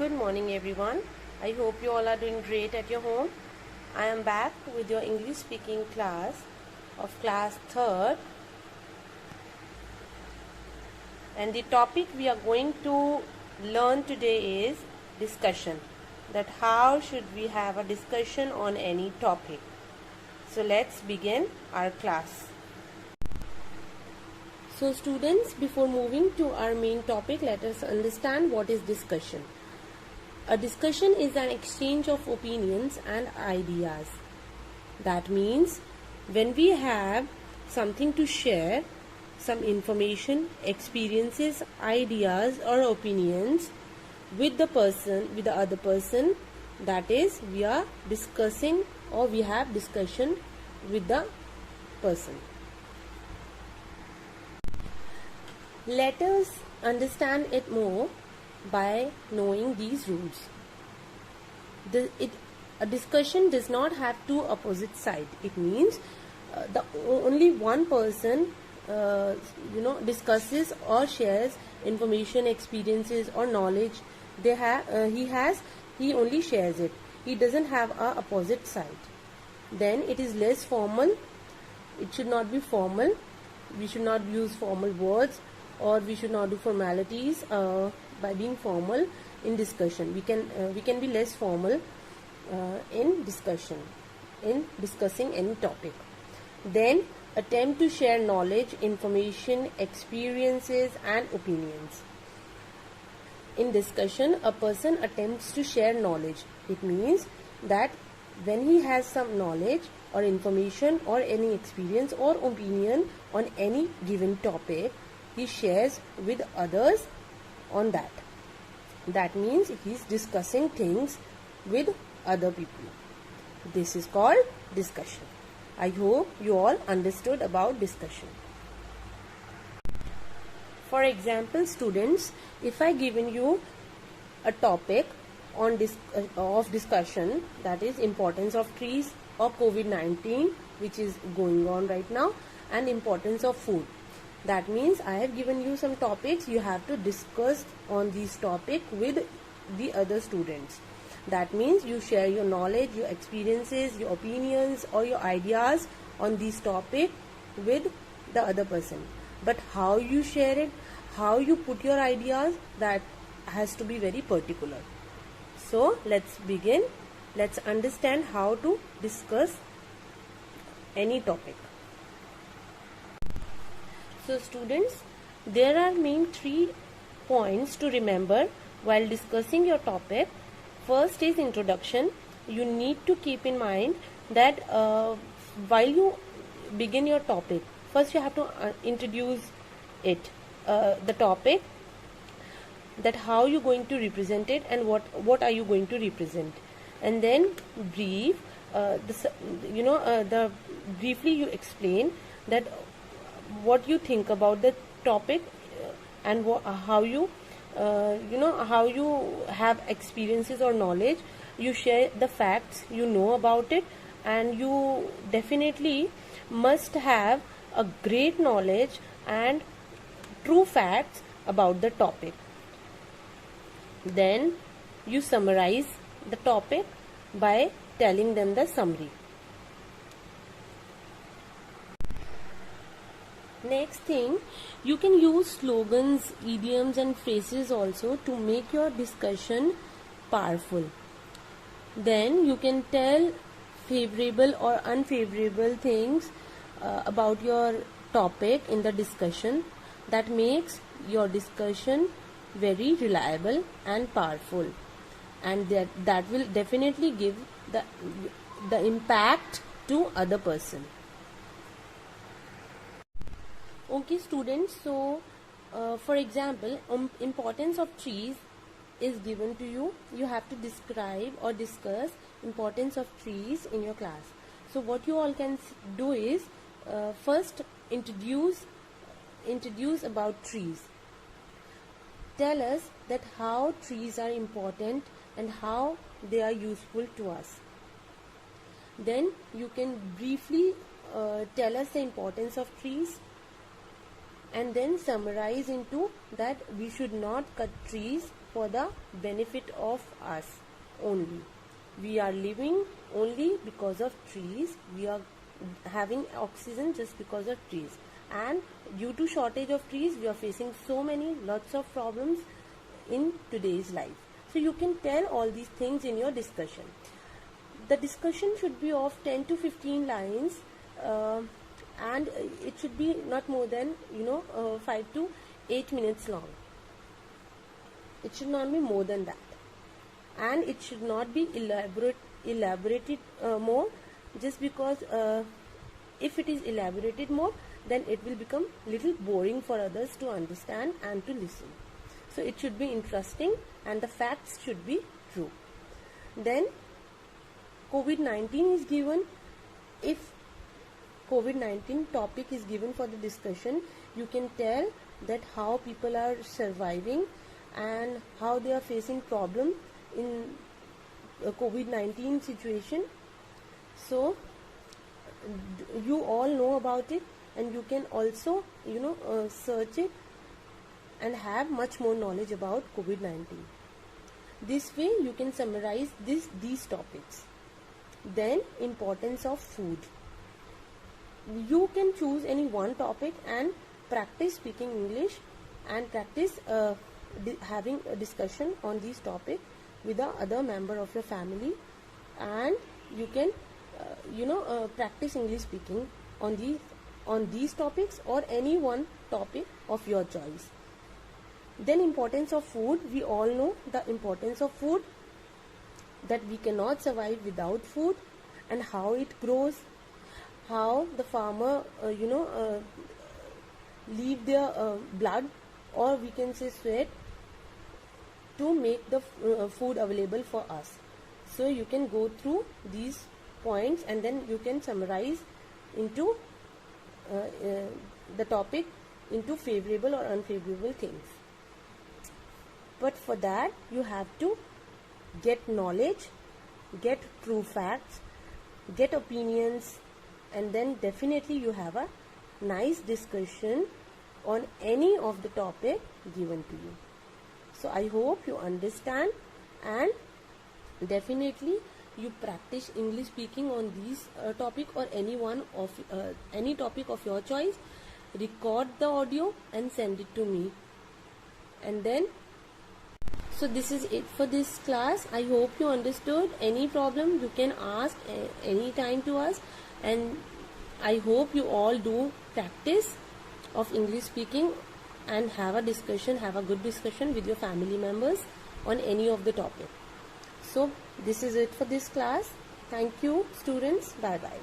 Good morning everyone. I hope you all are doing great at your home. I am back with your English speaking class of class 3rd, and the topic we are going to learn today is discussion. That how should we have a discussion on any topic. So let's begin our class. So students, before moving to our main topic, let us understand what is discussion. A discussion is an exchange of opinions and ideas. That means when we have something to share, some information, experiences, ideas or opinions with the other person, that is we are discussing or we have discussion with the person. Let us understand it more by knowing these rules. A discussion does not have two opposite sides. It means only one person discusses or shares information, experiences or knowledge he only shares it. He doesn't have a opposite side. Then it is less formal. It should not be formal. We should not use formal words, or we should not do formalities by being formal in discussion. We can be less formal in discussion, in discussing any topic. Then attempt to share knowledge, information, experiences and opinions. In discussion, a person attempts to share knowledge. It means that when he has some knowledge or information or any experience or opinion on any given topic, he shares with others on that. That means he is discussing things with other people. This is called discussion. I hope you all understood about discussion. For example, students, if I given you a topic on of discussion, that is importance of trees or COVID-19, which is going on right now, and importance of food. That means I have given you some topics. You have to discuss on these topics with the other students. That means you share your knowledge, your experiences, your opinions or your ideas on these topics with the other person. But how you share it, how you put your ideas, that has to be very particular. So let's begin. Let's understand how to discuss any topic. So students, there are main 3 points to remember while discussing your topic. First is introduction. You need to keep in mind that while you begin your topic, first you have to introduce it, the topic, that how you going to represent it and what are you going to represent, and then brief. Briefly you explain that what you think about the topic and how you have experiences or knowledge. You share the facts you know about it, and you definitely must have a great knowledge and true facts about the topic. Then you summarize the topic by telling them the summary. Next thing, you can use slogans, idioms and phrases also to make your discussion powerful. Then you can tell favorable or unfavorable things about your topic in the discussion. That makes your discussion very reliable and powerful, and that will definitely give the impact to other person. Okay students, so for example, importance of trees is given to you. You have to describe or discuss importance of trees in your class. So what you all can do is first introduce about trees. Tell us that how trees are important and how they are useful to us. Then you can briefly tell us the importance of trees. and then summarize into that we should not cut trees for the benefit of us only. We are living only because of trees. We are having oxygen just because of trees, and due to shortage of trees we are facing lots of problems in today's life. So you can tell all these things in your discussion. The discussion should be of 10 to 15 lines, and it should be not more than 5 to 8 minutes long. It should not be more than that, and it should not be elaborated more, just because if it is elaborated more, then it will become little boring for others to understand and to listen. So it should be interesting and the facts should be true. Then COVID-19 is given. If COVID-19 topic is given for the discussion, you can tell that how people are surviving and how they are facing problem in COVID-19 situation. So you all know about it, and you can also search it and have much more knowledge about COVID-19. This way you can summarize these topics. Then importance of food. You can choose any one topic and practice speaking English and practice having a discussion on this topic with the other member of your family, and you can practice English speaking on these topics or any one topic of your choice. Then importance of food. We all know the importance of food, that we cannot survive without food, and how it grows, how the farmer leave their blood, or we can say sweat, to make the food available for us. So you can go through these points and then you can summarize into the topic into favorable or unfavorable things. But for that you have to get knowledge, get true facts, get opinions, and then definitely you have a nice discussion on any of the topic given to you. So I hope you understand, and definitely you practice English speaking on these topic or any topic of your choice. Record the audio and send it to me. And then, so this is it for this class. I hope you understood. Any problem you can ask any time to us, and I hope you all do practice of English speaking and have a good discussion with your family members on any of the topic. So this is it for this class. Thank you, students. Bye bye.